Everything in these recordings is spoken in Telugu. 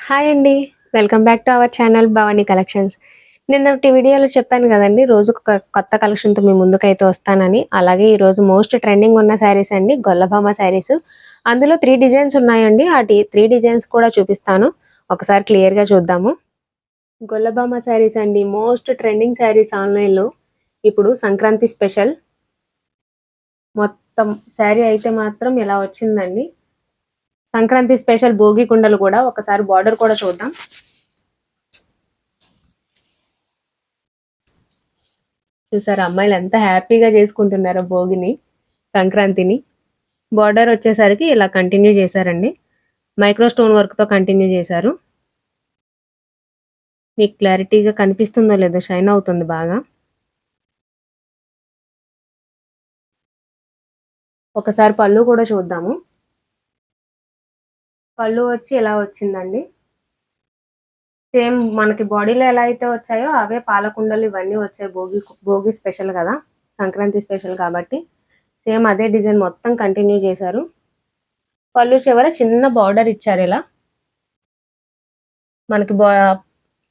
హాయ్ అండి, welcome back to our channel Bhavani collections. నిన్నటి వీడియోలో చెప్పాను కదండి, రోజు ఒక కొత్త కలెక్షన్తో మీ ముందుకైతే వస్తానని. అలాగే ఈరోజు మోస్ట్ ట్రెండింగ్ ఉన్న శారీస్ అండి, గొల్లభామ శారీస్. అందులో 3 డిజైన్స్ ఉన్నాయండి. ఆ 3 డిజైన్స్ కూడా చూపిస్తాను, ఒకసారి క్లియర్గా చూద్దాము. గొల్లభామ శారీస్ అండి, మోస్ట్ ట్రెండింగ్ శారీస్ ఆన్లైన్లో. ఇప్పుడు సంక్రాంతి స్పెషల్ మొత్తం శారీ అయితే మాత్రం ఇలా వచ్చిందండి. సంక్రాంతి స్పెషల్ భోగి కుండలు కూడా, ఒకసారి బార్డర్ కూడా చూద్దాం. చూసారు అమ్మాయిలు ఎంత హ్యాపీగా చేసుకుంటున్నారో భోగిని, సంక్రాంతిని. బార్డర్ వచ్చేసరికి ఇలా కంటిన్యూ చేశారండి, మైక్రో స్టోన్ వర్క్తో కంటిన్యూ చేశారు. మీకు క్లారిటీగా కనిపిస్తుందో లేదో, షైన్ అవుతుంది బాగా. ఒకసారి పళ్ళు కూడా చూద్దాము. పళ్ళు వచ్చి ఎలా వచ్చిందండి, సేమ్ మనకి బాడీలో ఎలా అయితే వచ్చాయో అవే పాలకుండలు ఇవన్నీ వచ్చాయి. భోగి స్పెషల్ కదా, సంక్రాంతి స్పెషల్ కాబట్టి సేమ్ అదే డిజైన్ మొత్తం కంటిన్యూ చేశారు. పళ్ళు చివర చిన్న బార్డర్ ఇచ్చారు ఇలా. మనకి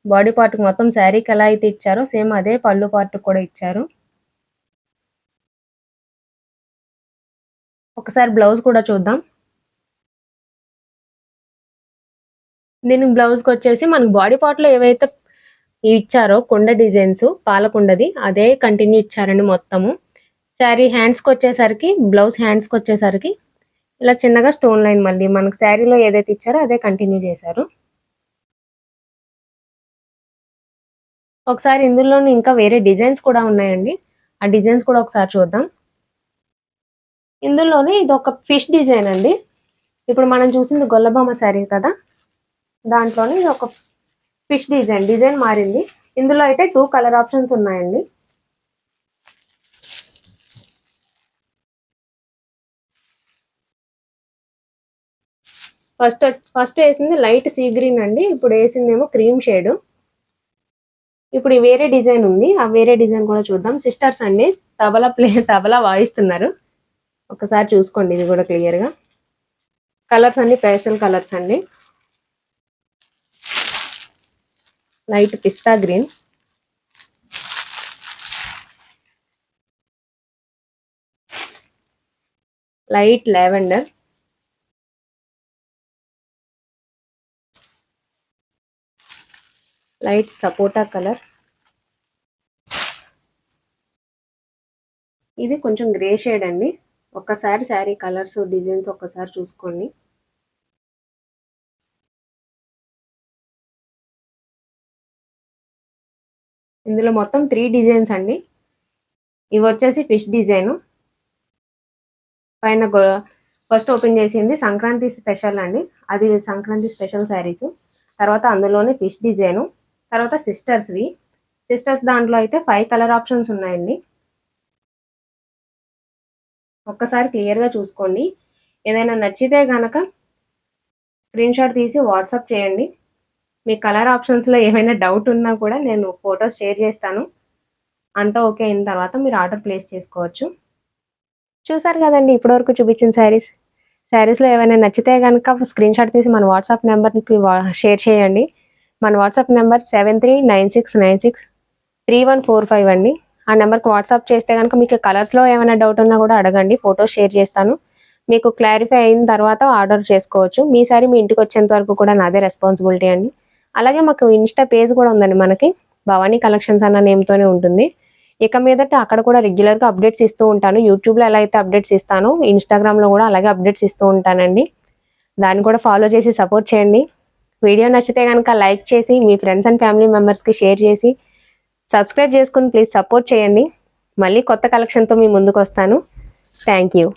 బాడీ పార్ట్ మొత్తం శారీకి ఎలా అయితే ఇచ్చారో సేమ్ అదే పళ్ళు పార్ట్ కూడా ఇచ్చారు. ఒకసారి బ్లౌజ్ కూడా చూద్దాం. దీని బ్లౌజ్కి వచ్చేసి మనకి బాడీ పార్ట్లో ఏవైతే ఇచ్చారో కుండ డిజైన్స్, పాలకుండది అదే కంటిన్యూ ఇచ్చారండి మొత్తము. శారీ హ్యాండ్స్కి వచ్చేసరికి, బ్లౌజ్ హ్యాండ్స్కి వచ్చేసరికి ఇలా చిన్నగా స్టోన్ లైన్ మళ్ళీ మనకి శారీలో ఏదైతే ఇచ్చారో అదే కంటిన్యూ చేశారు. ఒకసారి ఇందులోనే ఇంకా వేరే డిజైన్స్ కూడా ఉన్నాయండి, ఆ డిజైన్స్ కూడా ఒకసారి చూద్దాం. ఇందులోనే ఇది ఒక ఫిష్ డిజైన్ అండి. ఇప్పుడు మనం చూసింది గొల్లభామ శారీ కదా, దాంట్లోనే ఇది ఒక ఫిష్ డిజైన్ మారింది. ఇందులో అయితే 2 కలర్ ఆప్షన్స్ ఉన్నాయండి. ఫస్ట్ వేసింది లైట్ సీ గ్రీన్ అండి, ఇప్పుడు వేసిందేమో క్రీమ్ షేడ్. ఇప్పుడు వేరే డిజైన్ ఉంది, ఆ వేరే డిజైన్ కూడా చూద్దాం. సిస్టర్స్ అండి, తబలా వాయిస్తున్నారు. ఒకసారి చూసుకోండి, ఇది కూడా క్లియర్గా. కలర్స్ అన్ని పేస్టల్ కలర్స్ అండి. లైట్ పిస్తా గ్రీన్, లైట్ లావెండర్, లైట్ సపోటా కలర్, ఇది కొంచెం గ్రే షేడ్ అండి. ఒక్కసారి శారీ కలర్స్ డిజైన్స్ ఒక్కసారి చూసుకోండి. ఇందులో మొత్తం 3 డిజైన్స్ అండి. ఇవి వచ్చేసి ఫిష్ డిజైన్. పైన ఫస్ట్ ఓపెన్ చేసింది సంక్రాంతి స్పెషల్ అండి, అది సంక్రాంతి స్పెషల్ శారీస్. తర్వాత అందులోనే ఫిష్ డిజైను, తర్వాత సిస్టర్స్ దాంట్లో అయితే 5 కలర్ ఆప్షన్స్ ఉన్నాయండి. ఒక్కసారి క్లియర్గా చూసుకోండి. ఏదైనా నచ్చితే కనుక స్క్రీన్ షాట్ తీసి వాట్సాప్ చేయండి. మీ కలర్ ఆప్షన్స్లో ఏమైనా డౌట్ ఉన్నా కూడా నేను ఫొటోస్ షేర్ చేస్తాను. అంతా ఓకే అయిన తర్వాత మీరు ఆర్డర్ ప్లేస్ చేసుకోవచ్చు. చూసారు కదండి ఇప్పటివరకు చూపించిన శారీస్లో ఏమైనా నచ్చితే కనుక స్క్రీన్ షాట్ తీసి మన వాట్సాప్ నెంబర్కి షేర్ చేయండి. మన వాట్సాప్ నెంబర్ 7396963145 అండి. ఆ నెంబర్కి వాట్సాప్ చేస్తే కనుక మీకు కలర్స్లో ఏమైనా డౌట్ ఉన్నా కూడా అడగండి, ఫొటోస్ షేర్ చేస్తాను. మీకు క్లారిఫై అయిన తర్వాత ఆర్డర్ చేసుకోవచ్చు. మీ సారీ మీ ఇంటికి వచ్చేంత వరకు కూడా నాదే రెస్పాన్సిబిలిటీ అండి. అలాగే మాకు ఇన్స్టా పేజ్ కూడా ఉందండి, మనకి భవానీ కలెక్షన్స్ అన్న నేమ్తోనే ఉంటుంది. ఇక మీదట అక్కడ కూడా రెగ్యులర్గా అప్డేట్స్ ఇస్తూ ఉంటాను. యూట్యూబ్లో ఎలా అయితే అప్డేట్స్ ఇస్తానో ఇన్స్టాగ్రామ్లో కూడా అలాగే అప్డేట్స్ ఇస్తూ ఉంటానండి. దాన్ని కూడా ఫాలో చేసి సపోర్ట్ చేయండి. వీడియో నచ్చితే కనుక లైక్ చేసి మీ ఫ్రెండ్స్ అండ్ ఫ్యామిలీ మెంబర్స్కి షేర్ చేసి సబ్స్క్రైబ్ చేసుకుని ప్లీజ్ సపోర్ట్ చేయండి. మళ్ళీ కొత్త కలెక్షన్తో మీ ముందుకు వస్తాను. Thank you.